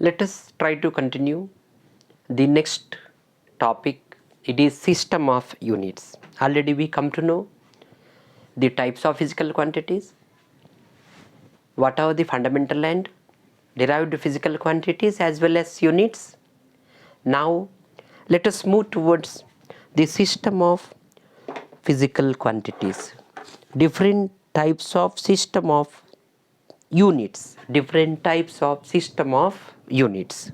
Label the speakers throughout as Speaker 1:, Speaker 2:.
Speaker 1: Let us try to continue the next topic. It is system of units. Already we come to know the types of physical quantities, what are the fundamental and derived physical quantities as well as units. Now let us move towards the system of physical quantities. Different types of system of units. Different types of system of units.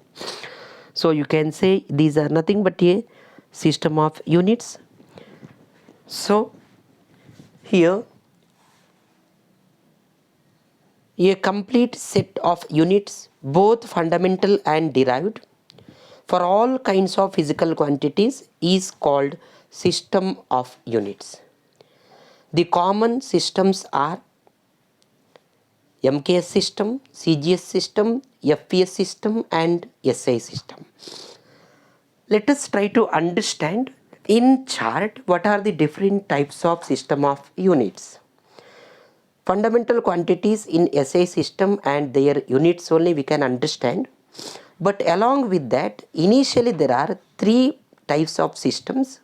Speaker 1: So you can say these are nothing but a system of units. So here a complete set of units, both fundamental and derived, for all kinds of physical quantities is called system of units. The common systems are MKS system, CGS system, FPS system and SI system. Let us try to understand in chart what are the different types of system of units. Fundamental quantities in SI system and their units only we can understand. But along with that, initially there are three types of systems.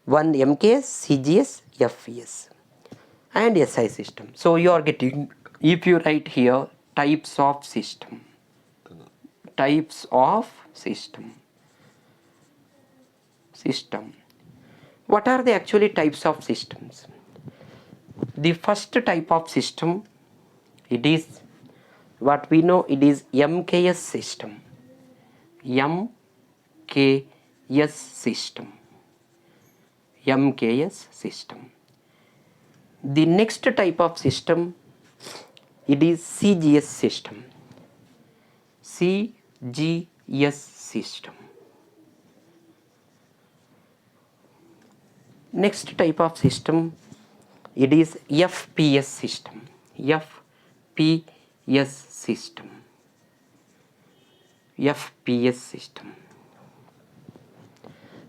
Speaker 1: One MKS, CGS, FPS and SI system. So you are getting, if you write here types of system, what are the actually types of systems? The first type of system, it is what we know, it is MKS system. MKS system. MKS system. The next type of system, it is CGS system. CGS system. Next type of system, it is FPS system. FPS system. FPS system.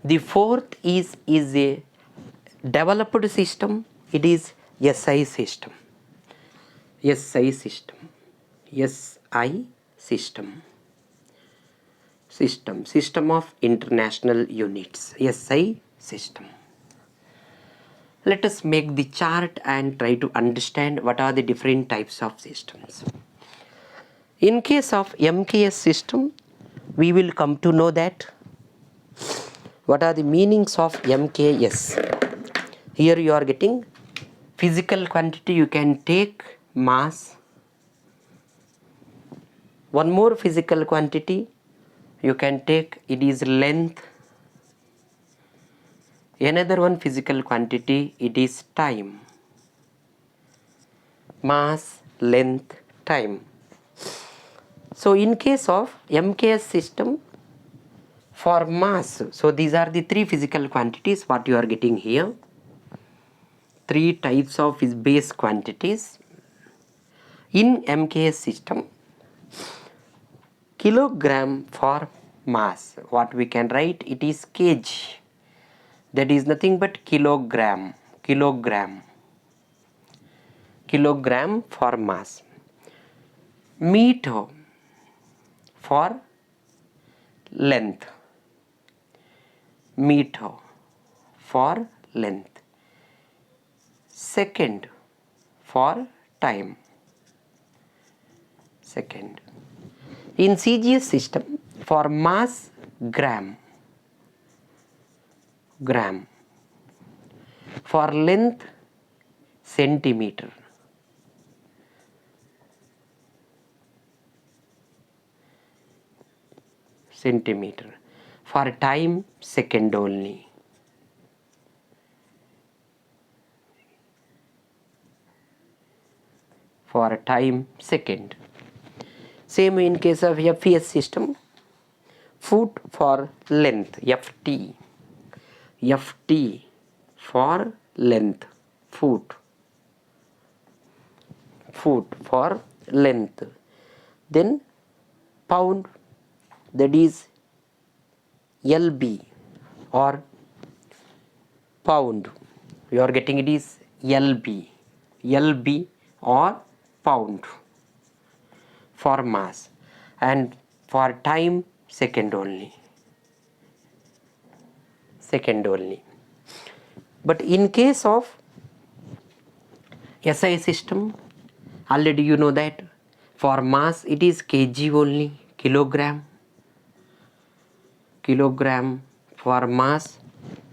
Speaker 1: The fourth is a developed system. It is SI system. SI system. SI system. System of international units. SI system. Let us make the chart and try to understand what are the different types of systems. In case of MKS system, we will come to know that what are the meanings of MKS. Here you are getting physical quantity, you can take mass. One more physical quantity you can take, it is length. Another one physical quantity, it is time. Mass, length, time. So in case of MKS system, for mass, so these are the three physical quantities what you are getting here. Three types of base quantities. In MKS system, kilogram for mass, what we can write, it is kg. That is nothing but kilogram. Kilogram for mass. Meter for length. Meter for length. Second for time. Second. In CGS system, for mass, gram. Gram. For length, centimeter. Centimeter. For time, second only. For time, second. Same in case of FPS system. Foot for length, FT. FT for length, foot. Foot for length. Then pound, that is LB or pound. You are getting it is LB. LB or pound for mass. and for time second only. But in case of SI system, already you know that for mass it is kg only, kilogram. For mass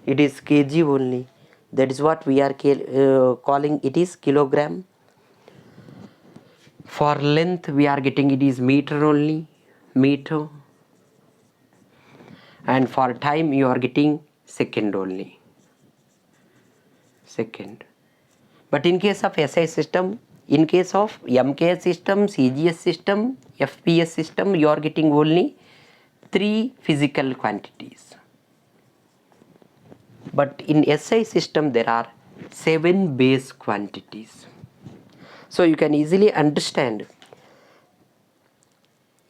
Speaker 1: it is kg only. That is what we are calling it is kilogram. For length we are getting it is meter only, meter. And for time you are getting second only, second. But in case of SI system, in case of MKS system, CGS system, FPS system, you are getting only 3 physical quantities. But in SI system there are 7 base quantities. So you can easily understand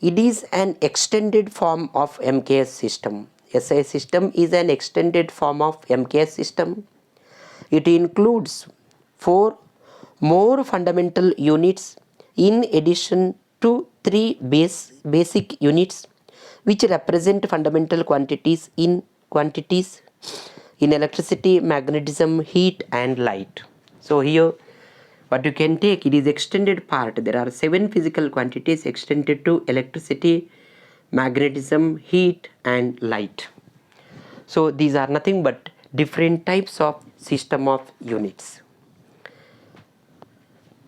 Speaker 1: it is an extended form of MKS system. SI system is an extended form of MKS system. It includes 4 more fundamental units in addition to 3 basic units which represent fundamental quantities in electricity, magnetism, heat and light. So here what you can take, it is extended part. There are 7 physical quantities extended to electricity, magnetism, heat and light. So these are nothing but different types of system of units.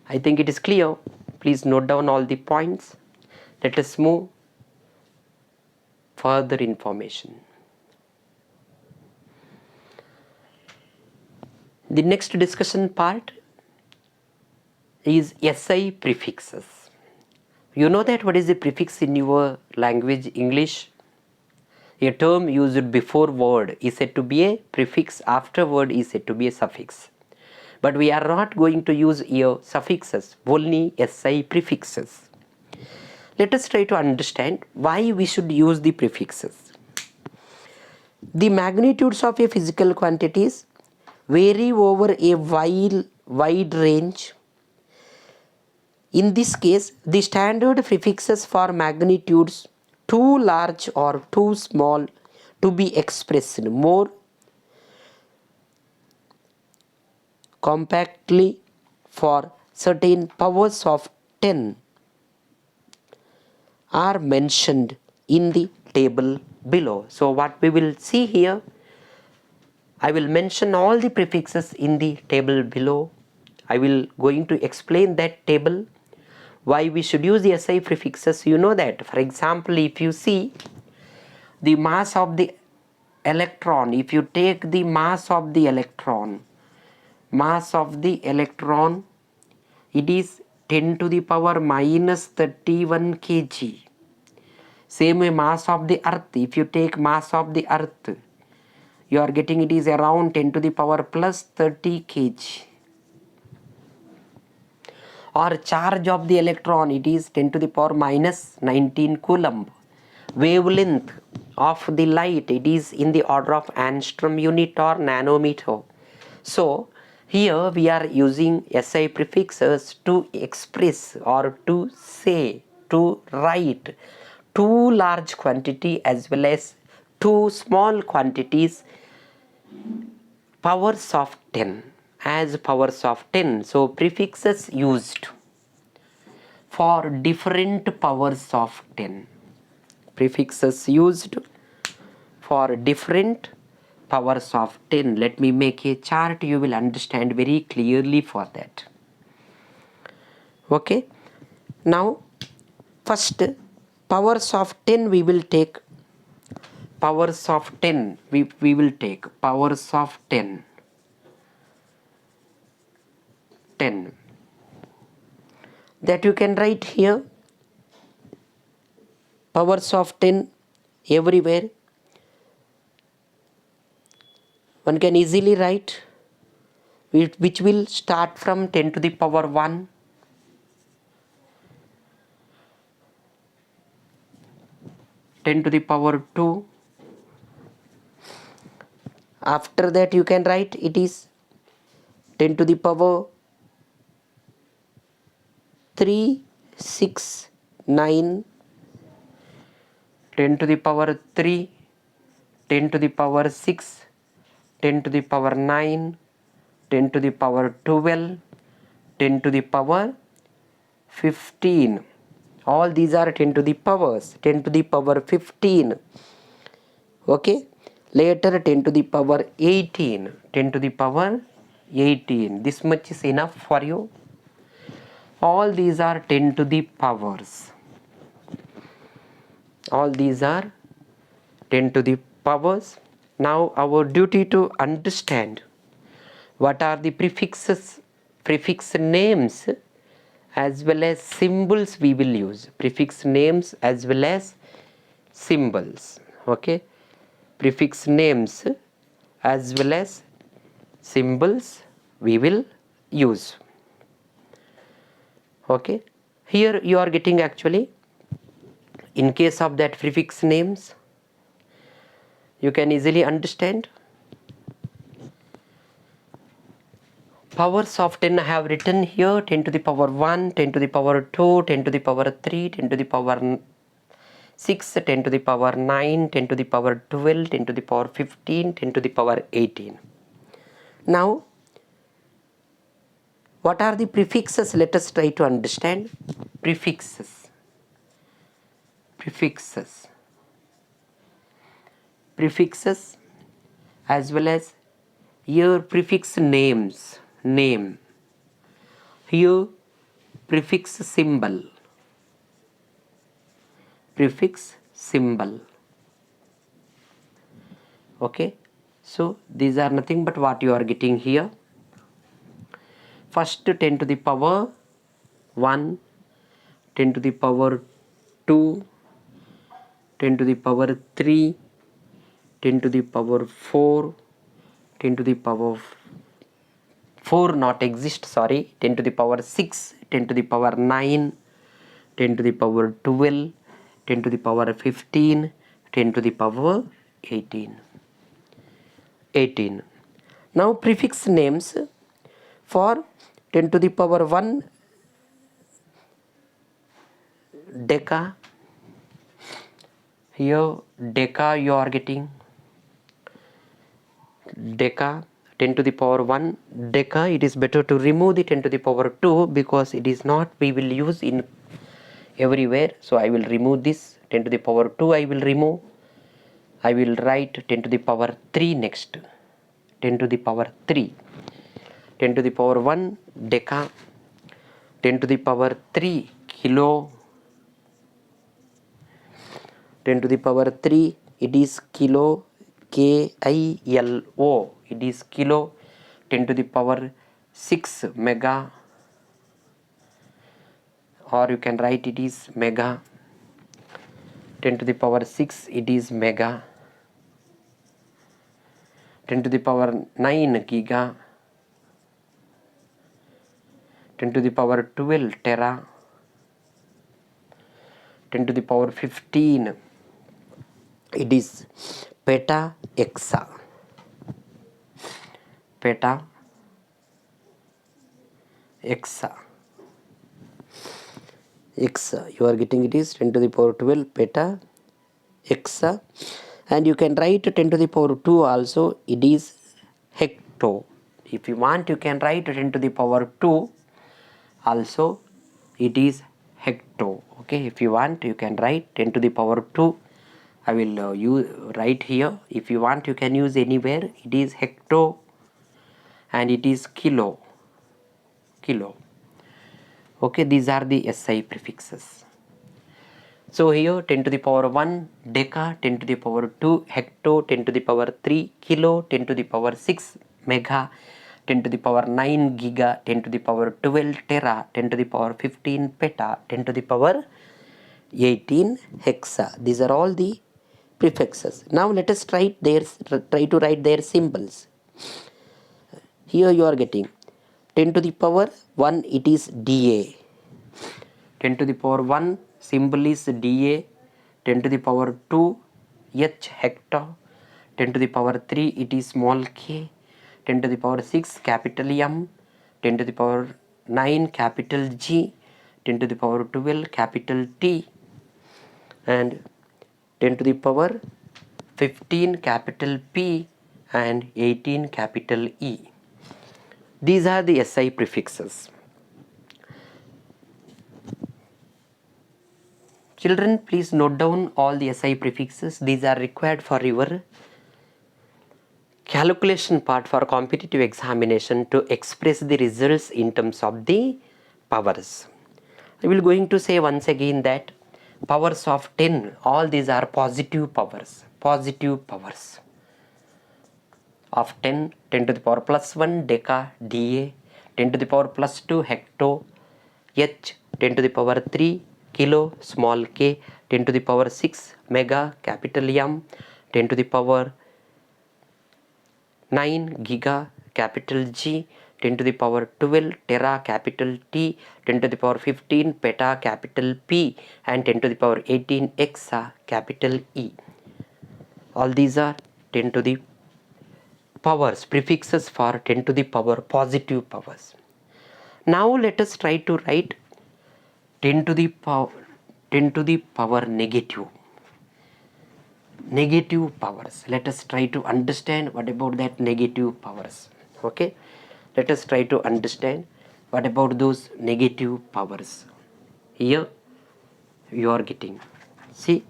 Speaker 1: I think it is clear. Please note down all the points. Let us move further information. The next discussion part is SI prefixes. You know that what is the prefix in your language English? A term used before word is said to be a prefix, after word is said to be a suffix. But we are not going to use here suffixes, only SI prefixes. Let us try to understand why we should use the prefixes. The magnitudes of a physical quantities vary over a wide range. In this case, the standard prefixes for magnitudes too large or too small to be expressed more compactly for certain powers of 10 are mentioned in the table below. So what we will see here, I will mention all the prefixes in the table below. I will going to explain that table, why we should use the SI prefixes. You know that, for example, if you see the mass of the electron, if you take the mass of the electron, it is 10 to the power minus 31 kg. Same way mass of the earth, if you take mass of the earth, you are getting it is around 10 to the power plus 30 kg. Or charge of the electron, it is 10 to the power minus 19 coulomb. Wavelength of the light, it is in the order of angstrom unit or nanometer. So here we are using SI prefixes to express or to say, to write two large quantity as well as two small quantities powers of 10 as powers of 10. So prefixes used for different powers of 10. Prefixes used for different powers of 10. Let me make a chart, you will understand very clearly for that. Okay. Now first powers of 10 we will take. Powers of 10 we will take powers of 10. That you can write here. Powers of 10 everywhere. One can easily write, which will start from 10 to the power 1. 10 to the power 2. After that you can write it is 10 to the power 3, 6, 9, 10 to the power 3, 10 to the power 6, 10 to the power 9, 10 to the power 12, 10 to the power 15. All these are 10 to the powers. 10 to the power 15. Okay. Later 10 to the power 18. 10 to the power 18. This much is enough for you. All these are 10 to the powers. All these are 10 to the powers. Now our duty to understand what are the prefixes, prefix names as well as symbols we will use. Prefix names as well as symbols. Okay. Prefix names as well as symbols we will use. Okay. Here you are getting actually, in case of that prefix names, you can easily understand. Powers of 10 I have written here: 10 to the power 1, 10 to the power 2, 10 to the power 3, 10 to the power 6, 10 to the power 9, 10 to the power 12, 10 to the power 15, 10 to the power 18. Now, what are the prefixes? Let us try to understand. Prefixes. Prefixes. Prefixes as well as here prefix names. Name. Here prefix symbol. Prefix symbol. Okay. So these are nothing but what you are getting here. First 10 to the power 1, 10 to the power 2, 10 to the power 3, 10 to the power 4, 10 to the power 4 not exist, sorry, 10 to the power 6, 10 to the power 9, 10 to the power 12, 10 to the power 15, 10 to the power 18. 18. Now prefix names for 10 to the power 1 deca. Here deca you are getting. Deca, 10 to the power 1 deca. It is better to remove the 10 to the power 2 because it is not we will use in everywhere. So I will remove this 10 to the power 2. I will remove. I will write 10 to the power 3 next. 10 to the power 3. 10 to the power 1 deca. 10 to the power 3 kilo. 10 to the power 3 it is kilo. KILO. It is kilo. 10 to the power 6 mega, or you can write it is mega. 10 to the power 6 it is mega. 10 to the power 9 giga. 10 to the power 12 tera. 10 to the power 15 it is peta exa. Peta exa. Exa, you are getting it is 10 to the power 12 peta exa, and you can write 10 to the power 2 also, it is hecto. If you want you can write 10 to the power 2 also, it is hecto. Okay, if you want you can write 10 to the power 2. I will use write here. If you want you can use anywhere. It is hecto and it is kilo. Kilo. Okay, these are the SI prefixes. So here 10 to the power 1 deca, 10 to the power 2 hecto, 10 to the power 3 kilo, 10 to the power 6 mega, 10 to the power 9 giga, 10 to the power 12 tera, 10 to the power 15 peta, 10 to the power 18 hexa. These are all the prefixes. Now let us try to write their symbols. Here you are getting 10 to the power 1 it is DA. 10 to the power 1 symbol is DA. 10 to the power 2 H hector. 10 to the power 3 it is small k. 10 to the power 6 capital M. 10 to the power 9 capital G. 10 to the power 12 capital T. And 10 to the power 15 capital P and 18 capital E. These are the SI prefixes. Children, please note down all the SI prefixes. These are required for your calculation part for competitive examination to express the results in terms of the powers. I will going to say once again that powers of 10, all these are positive powers. Positive powers of 10, 10 to the power plus 1 deca, dA, 10 to the power plus 2 hecto, h, 10 to the power 3 kilo, small k, 10 to the power 6 mega, capital M, 10 to the power 9 giga, capital G, 10 to the power 12 tera, capital T, 10 to the power 15 peta, capital P, and 10 to the power 18 exa, capital E. All these are 10 to the powers, prefixes for 10 to the power positive powers. Now let us try to write 10 to the power negative powers. Let us try to understand what about that negative powers. Okay, let us try to understand what about those negative powers. Here you are getting, see.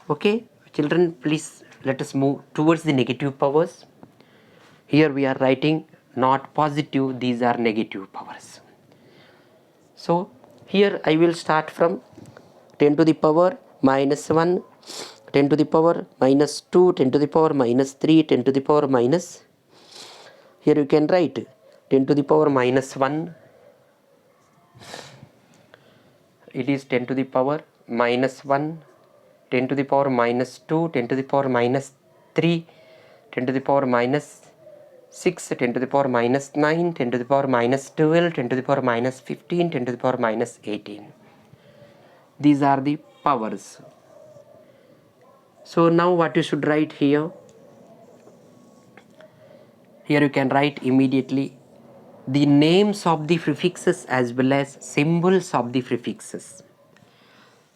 Speaker 1: Okay, children, please let us move towards the negative powers. Here we are writing not positive, these are negative powers. So here I will start from 10 to the power minus 1, 10 to the power minus 2, 10 to the power minus 3, 10 to the power minus, here you can write 10 to the power minus 1, it is 10 to the power minus 1, 10 to the power minus 2, 10 to the power minus 3, 10 to the power minus 6, 10 to the power minus 9, 10 to the power minus 12, 10 to the power minus 15, 10 to the power minus 18. These are the powers. So now what you should write here? Here you can write immediately the names of the prefixes as well as symbols of the prefixes.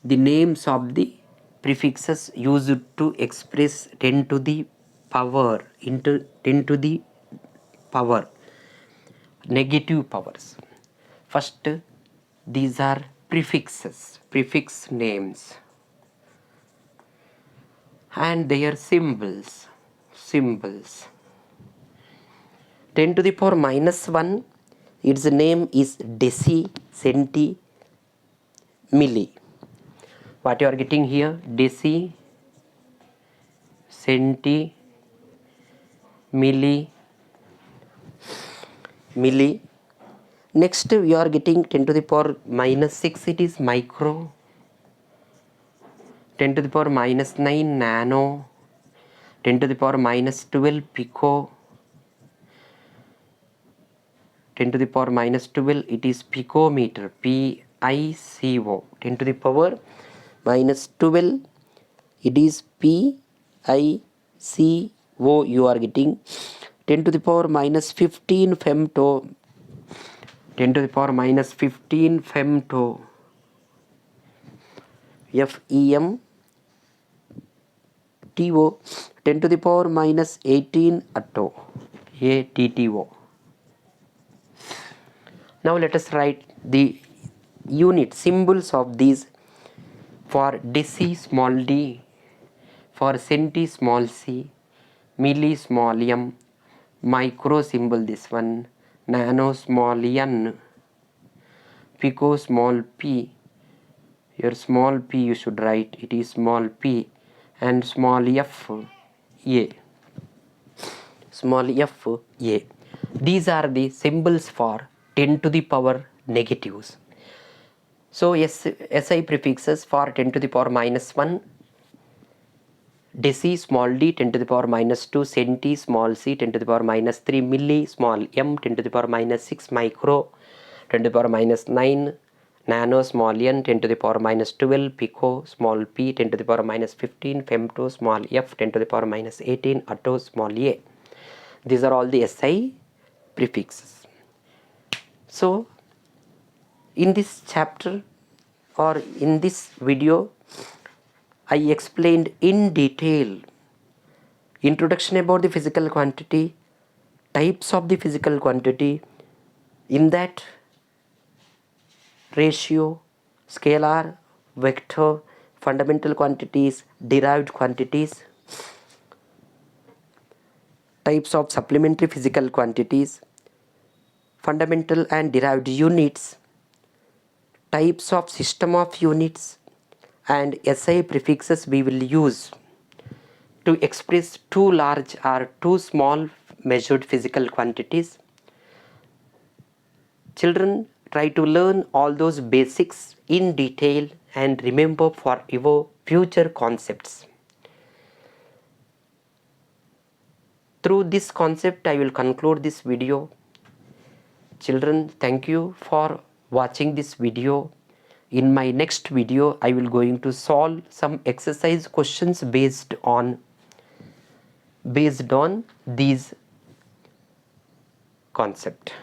Speaker 1: The names of the prefixes used to express 10 to the power into 10 to the power negative powers. First, these are prefixes, prefix names, and their symbols. 10 to the power minus 1, its name is deci, centi, milli. What you are getting here? Deci, centi, milli. Next we are getting 10 to the power minus 6, it is micro. 10 to the power minus 9 nano. 10 to the power minus 12 pico. 10 to the power minus 12, it is picometer, P-I-C-O. 10 to the power minus 12, it is P-I-C-O you are getting. 10 to the power minus 15 femto. 10 to the power minus 15 femto, F-E-M-T-O. 10 to the power minus 18 atto, A-T-T-O. Now let us write the unit symbols of these. For deci small d, for centi small c, milli small m, micro symbol this one, nano small n, pico small p, your small p you should write, it is small p, and small f a. Small f a. These are the symbols for 10 to the power negatives. So SI prefixes for 10 to the power minus 1, deci small d 10 to the power minus 2, centi small c 10 to the power minus 3, milli small m 10 to the power minus 6, micro 10 to the power minus 9, nano small n 10 to the power minus 12, pico small p 10 to the power minus 15, femto small f 10 to the power minus 18, atto small a. These are all the SI prefixes. So in this chapter or in this video, I explained in detail introduction about the physical quantity, types of the physical quantity, in that ratio, scalar, vector, fundamental quantities, derived quantities, types of supplementary physical quantities, fundamental and derived units, types of system of units, and SI prefixes we will use to express too large or too small measured physical quantities. Children, try to learn all those basics in detail and remember for your future concepts. Through this concept, I will conclude this video. Children, thank you for watching this video. In my next video, I will going to solve some exercise questions based on these concept.